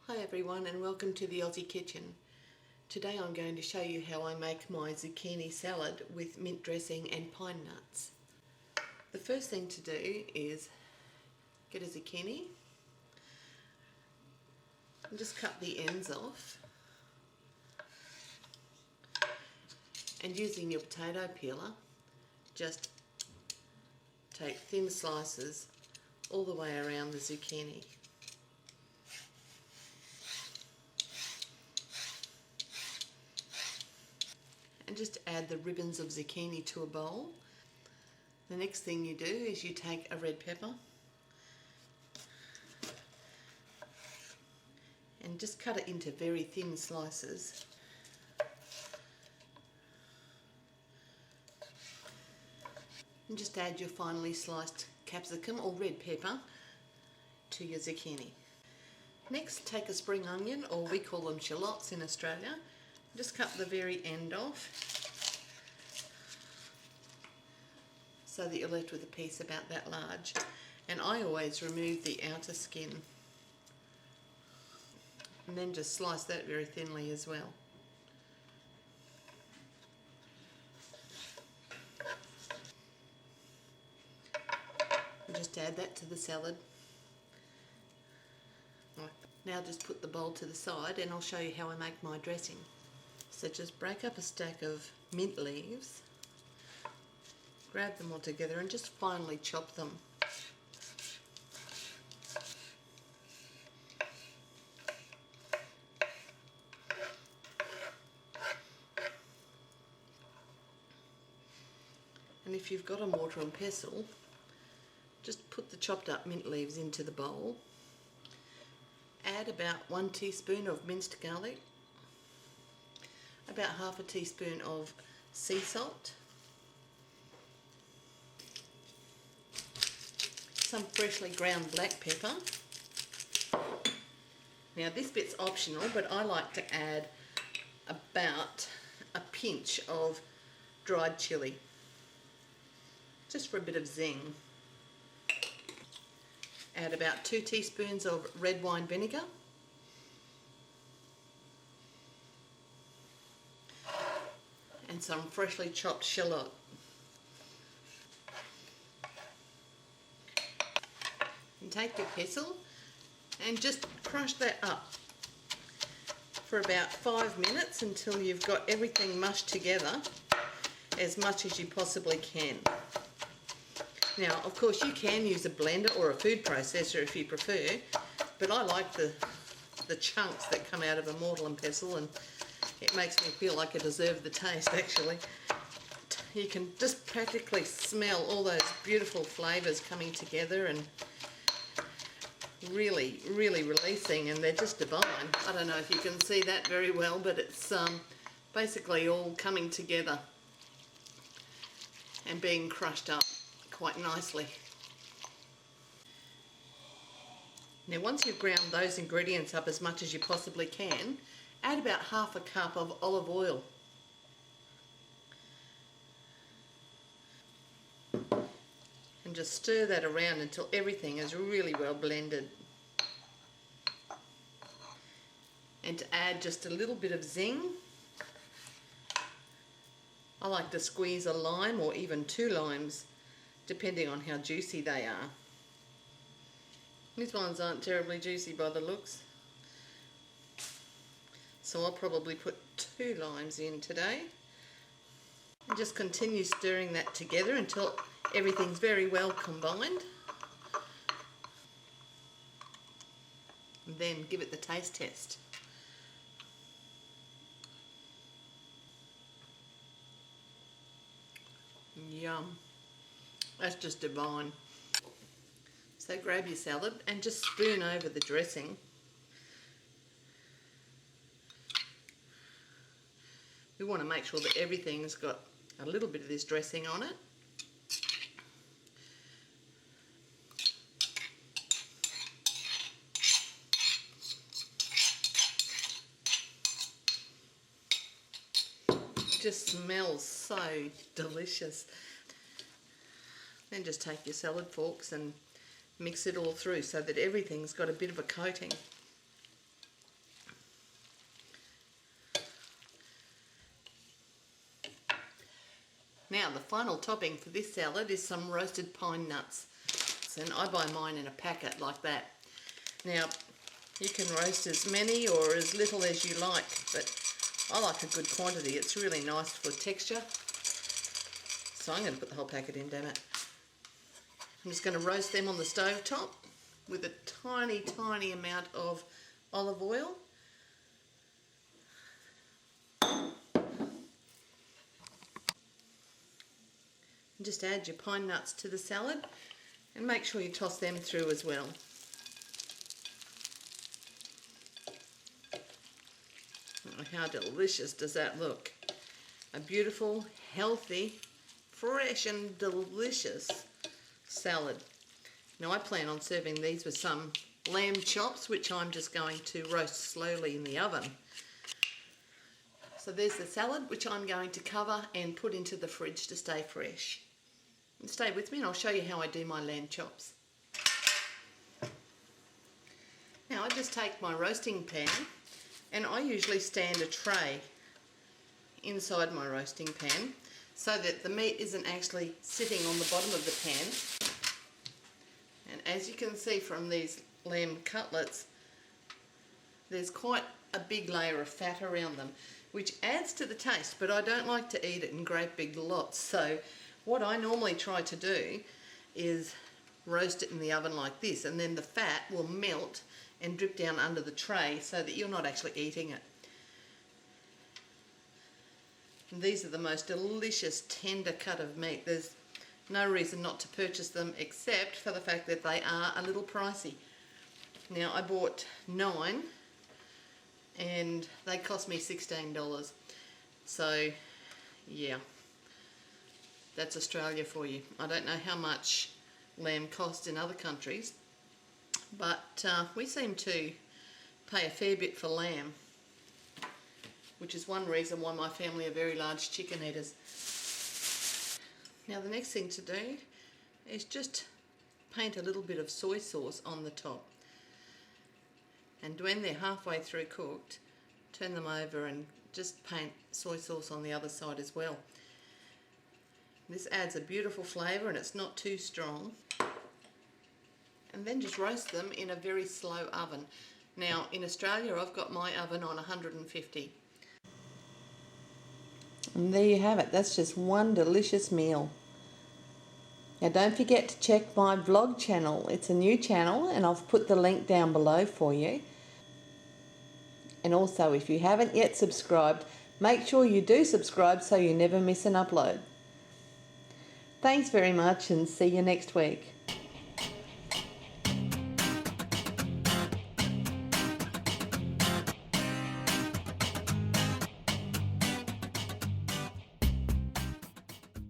Hi everyone and welcome to the Aussie Kitchen. Today I'm going to show you how I make my zucchini salad with mint dressing and pine nuts. The first thing to do is get a zucchini and just cut the ends off, and using your potato peeler just take thin slices all the way around the zucchini. And just add the ribbons of zucchini to a bowl. The next thing you do is you take a red pepper and just cut it into very thin slices. And just add your finely sliced capsicum or red pepper to your zucchini. Next, take a spring onion, or we call them shallots in Australia. Just cut the very end off so that you're left with a piece about that large. And I always remove the outer skin and then just slice that very thinly as well. And just add that to the salad. Now just put the bowl to the side and I'll show you how I make my dressing. So just break up a stack of mint leaves, grab them all together and just finely chop them. And if you've got a mortar and pestle, just put the chopped up mint leaves into the bowl. Add about 1 teaspoon of minced garlic, about half a teaspoon of sea salt, some freshly ground black pepper. Now this bit's optional, but I like to add about a pinch of dried chilli, just for a bit of zing. Add about 2 teaspoons of red wine vinegar, and some freshly chopped shallot. And take your pestle and just crush that up for about 5 minutes until you've got everything mushed together as much as you possibly can. Now, of course, you can use a blender or a food processor if you prefer, but I like the chunks that come out of a mortar and pestle, and it makes me feel like I deserve the taste, actually. You can just practically smell all those beautiful flavours coming together and really, really releasing, and they're just divine. I don't know if you can see that very well, but it's basically all coming together and being crushed up quite nicely. Now once you've ground those ingredients up as much as you possibly can, add about half a cup of olive oil. And just stir that around until everything is really well blended. And to add just a little bit of zing, I like to squeeze a lime or even 2 limes, depending on how juicy they are. These ones aren't terribly juicy by the looks, so I'll probably put 2 limes in today. And just continue stirring that together until everything's very well combined. And then give it the taste test. Yum. That's just divine. So grab your salad and just spoon over the dressing. We want to make sure that everything's got a little bit of this dressing on it. It just smells so delicious. Then just take your salad forks and mix it all through so that everything's got a bit of a coating. Now the final topping for this salad is some roasted pine nuts. And I buy mine in a packet like that. Now you can roast as many or as little as you like, but I like a good quantity. It's really nice for texture. So I'm going to put the whole packet in, damn it. I'm just going to roast them on the stove top with a tiny amount of olive oil. And just add your pine nuts to the salad and make sure you toss them through as well. Oh, how delicious does that look? A beautiful, healthy, fresh and delicious salad. Now I plan on serving these with some lamb chops, which I'm just going to roast slowly in the oven. So there's the salad, which I'm going to cover and put into the fridge to stay fresh. And stay with me and I'll show you how I do my lamb chops. Now I just take my roasting pan, and I usually stand a tray inside my roasting pan so that the meat isn't actually sitting on the bottom of the pan. And as you can see from these lamb cutlets, there's quite a big layer of fat around them, which adds to the taste, but I don't like to eat it in great big lots. So what I normally try to do is roast it in the oven like this, and then the fat will melt and drip down under the tray so that you're not actually eating it. And these are the most delicious tender cut of meat. There's no reason not to purchase them except for the fact that they are a little pricey. Now I bought 9 and they cost me $16. So yeah, that's Australia for you. I don't know how much lamb costs in other countries, but we seem to pay a fair bit for lamb, which is one reason why my family are very large chicken eaters. Now the next thing to do is just paint a little bit of soy sauce on the top, and when they're halfway through cooked, turn them over and just paint soy sauce on the other side as well. This adds a beautiful flavour and it's not too strong. And then just roast them in a very slow oven. Now in Australia I've got my oven on 150. And there you have it. That's just one delicious meal. Now don't forget to check my vlog channel. It's a new channel and I've put the link down below for you. And also, if you haven't yet subscribed, make sure you do subscribe so you never miss an upload. Thanks very much and see you next week.